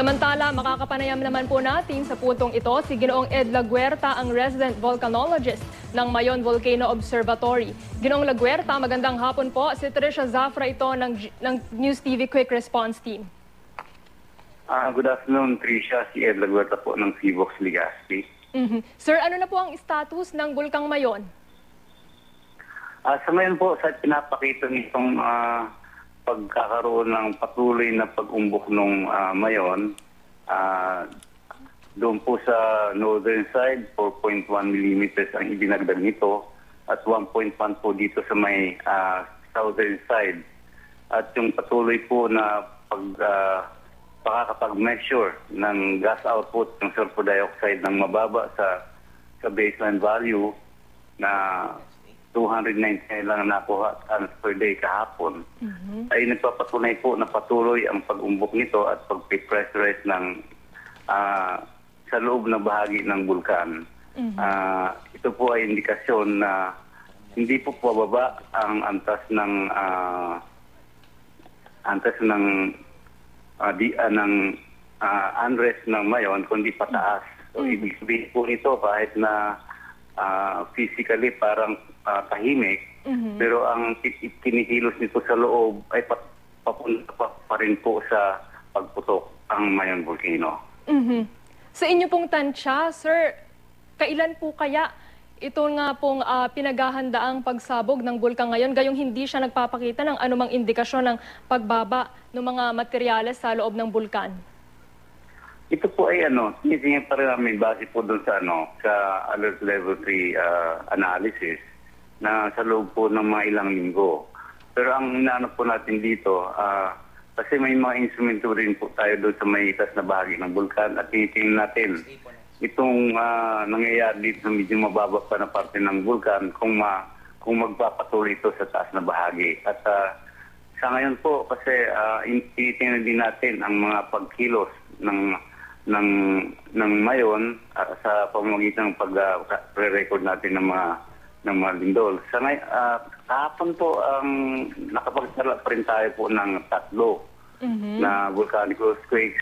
Samantala, makakapanayam naman po natin sa puntong ito si Ginoong Ed Laguerta, ang resident volcanologist ng Mayon Volcano Observatory. Ginoong Laguerta, magandang hapon po. Si Trisha Zafra ito ng News TV Quick Response Team. Good afternoon, Trisha. Si Ed Laguerta po ng Civox Legazpi. Sir, ano na po ang status ng Bulkang Mayon? Sa ngayon po, sa pinapakita nitong pagkakaroon ng patuloy na pag-umbok ng Mayon, doon po sa northern side, 4.1 mm ang ibinagdag nito at 1.1 po dito sa may southern side. At yung patuloy po na pakakapag-measure ng gas output ng sulfur dioxide ng mababa sa baseline value na 290 lang nakuha tons per day kahapon, ay nagpapatunay po na patuloy ang pag-umbok nito at pag-pressurize ng sa loob na bahagi ng bulkan. Ito po ay indikasyon na hindi po pababa ang antas ng unrest ng Mayon, kundi pataas. So, ibig sabihin po ito kahit na physically parang tahimik, pero ang kinikilos nito sa loob ay papunta pa rin po sa pagputok ang Mayon Volcano. Sa inyo pong tansya, sir, kailan po kaya ito nga pong pinaghahandaang pagsabog ng bulkan ngayon, gayong hindi siya nagpapakita ng anumang indikasyon ng pagbaba ng mga materyales sa loob ng bulkan? Ito po ay tinitingnan pa rin namin base po doon sa sa Alert Level 3 analysis na sa loob po ng mga ilang linggo. Pero ang inaano po natin dito, kasi may mga instrumento rin po tayo doon sa may itas na bahagi ng bulkan at tinitingnan natin itong nangyayari dito na medyo mababa pa na parte ng bulkan kung magpapatuloy ito sa taas na bahagi. At sa ngayon po kasi tinitingnan din natin ang mga pagkilos ng Mayon sa pamamagitan ng pag-re-record natin ng mga lindol. Sa ngayon, kahapon po nakapagtala pa rin tayo po ng tatlo na volcanic earthquakes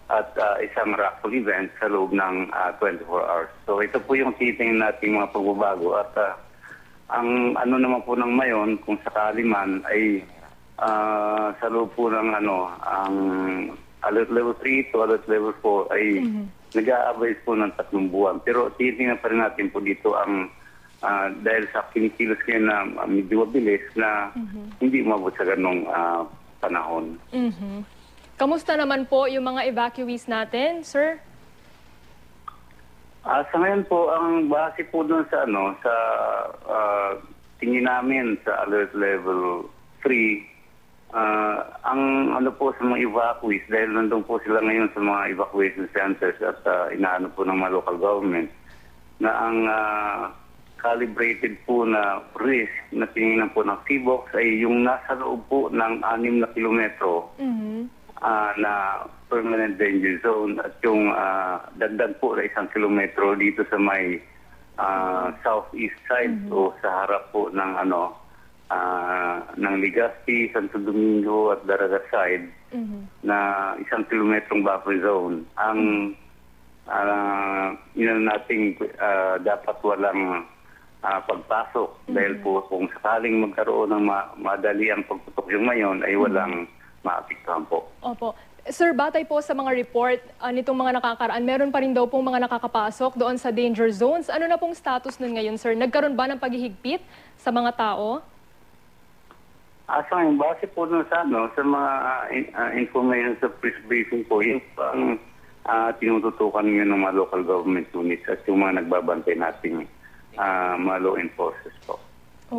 at isang rockfall event sa loob ng 24 hours. So ito po yung titingnan natin mga pagbabago at ang naman po ng Mayon kung sakali man ay sa loob po ng ang Alert Level 3 to Alert Level 4 ay nag-a-average po ng 3 buwan. Pero titingnan pa rin natin po dito ang dahil sa kinikilos ngayon na medyo mabilis na hindi umabot sa ganong panahon. Kamusta naman po yung mga evacuees natin, sir? Sa ngayon po, ang base po doon sa tingin namin sa Alert Level 3, ang po sa mga evacuees, dahil nandun po sila ngayon sa mga evacuation centers at inaano po ng mga local government, na ang calibrated po na risk na tinignan po ng Civox ay yung nasa loob po ng 6 na kilometro na permanent danger zone at yung dagdag po na 1 kilometro dito sa may southeast side o sa harap po ng ng Legazpi, Santo Domingo at Daragat side na 1 kilometrong buffer zone. Ang nating dapat walang pagpasok dahil po kung sakaling magkaroon ng madali ang pagputok yung Mayon ay walang maapektuhan po. Opo. Sir, batay po sa mga report nitong mga nakakaraan, meron pa rin daw pong mga nakakapasok doon sa danger zones. Ano na pong status nun ngayon, sir? Nagkaroon ba ng paghihigpit sa mga tao? Sa ngayon, base po dun sa mga information sa press briefing po, yung tinututukan ngayon ng mga local government units at yung mga nagbabantay nating mga law enforcers po.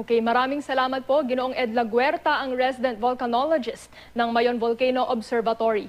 Okay, maraming salamat po, Ginoong Ed Laguerta, ang resident volcanologist ng Mayon Volcano Observatory.